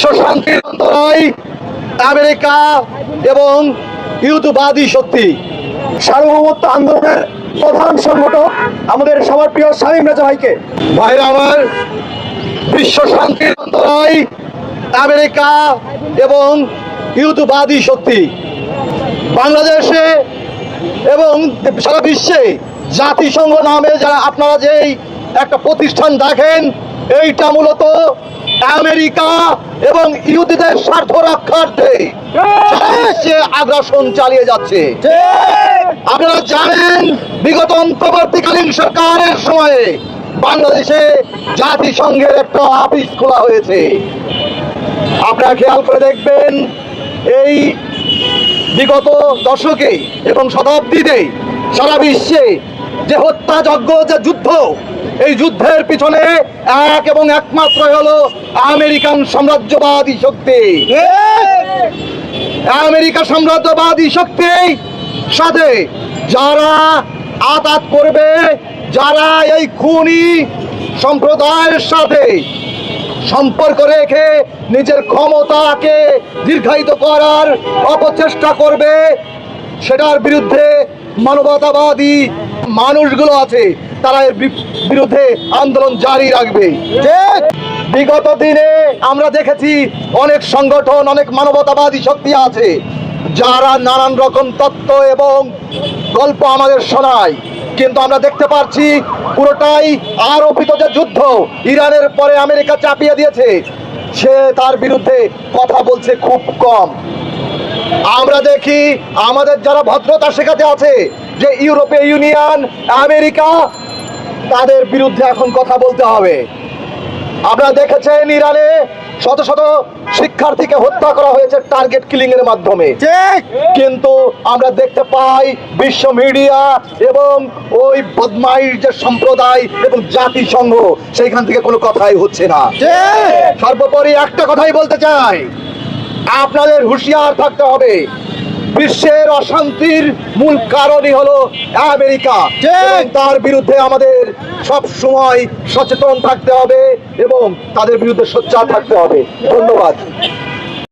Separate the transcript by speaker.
Speaker 1: বিশ্ব শান্তির অন্তরায় আমেরিকা এবং ইহুদিবাদী শক্তি। সার্বভৌমত্ব আন্দোলনের প্রধান সংগঠক আমাদের সবার প্রিয় শামীম রেজা ভাইকে। ভাইরা আমার, বিশ্ব শান্তির অন্তরায় আমেরিকা এবং ইহুদিবাদী শক্তি বাংলাদেশে এবং সারা বিশ্বে জাতিসংঘ নামে যারা আপনারা যেই একটা প্রতিষ্ঠান দেখেন, এইটা মূলত আমেরিকা এবং ইহুদিদের স্বার্থ রক্ষার্থে আগ্রাসন চালিয়ে যাচ্ছে। আপনারা জানেন, বিগত অন্তর্বর্তীকালীন সরকারের সময়ে বাংলাদেশে জাতিসংঘের একটা অফিস খোলা হয়েছে। আপনারা খেয়াল করে দেখবেন, এই বিগত দশকে এবং শতাব্দীতে সারা বিশ্বে যে হত্যাযজ্ঞ, যে যুদ্ধ, এই যুদ্ধের পিছনে এক এবং একমাত্র হলো আমেরিকান সাম্রাজ্যবাদী শক্তি। আমেরিকা সাম্রাজ্যবাদী শক্তির সাথে যারা আঘাত করবে, যারা এই খুনি সম্প্রদায়ের সাথে সম্পর্ক রেখে নিজের ক্ষমতাকে দীর্ঘায়িত করার অপচেষ্টা করবে, সেটার বিরুদ্ধে মানবতাবাদী মানুষগুলো আছে, তারা এর বিরুদ্ধে আন্দোলন জারি রাখবে। বিগত দিনে আমরা দেখেছি অনেক সংগঠন, অনেক মানবতাবাদী শক্তি আছে যারা নানান রকম তত্ত্ব এবং গল্প আমাদের শোনায়, কিন্তু আমরা দেখতে পাচ্ছি পুরোটাই আরোপিত যে যুদ্ধ ইরানের পরে আমেরিকা চাপিয়ে দিয়েছে, সে তার বিরুদ্ধে কথা বলছে খুব কম। আমরা দেখি আমাদের যারা ভদ্রতা শেখাতে আছে, যে ইউরোপীয় ইউনিয়ন, আমেরিকা, তাদের বিরুদ্ধে এখন কথা বলতে হবে। আপনারা দেখেছেন ইরানে শত শত শিক্ষার্থীকে হত্যা করা হয়েছে টার্গেট কিলিং এর মাধ্যমে, কিন্তু আমরা দেখতে পাই বিশ্ব মিডিয়া এবং ওই বদমাইশ যে সম্প্রদায় এবং জাতিসংঘ, সেইখান থেকে কোনো কথাই হচ্ছে না। সর্বোপরি একটা কথাই বলতে চাই, আপনাদের হুঁশিয়ার থাকতে হবে। বিশ্বের অশান্তির মূল কারণই হলো আমেরিকা, তার বিরুদ্ধে আমাদের সব সময় সচেতন থাকতে হবে এবং তাদের বিরুদ্ধে সোচ্চার থাকতে হবে। ধন্যবাদ।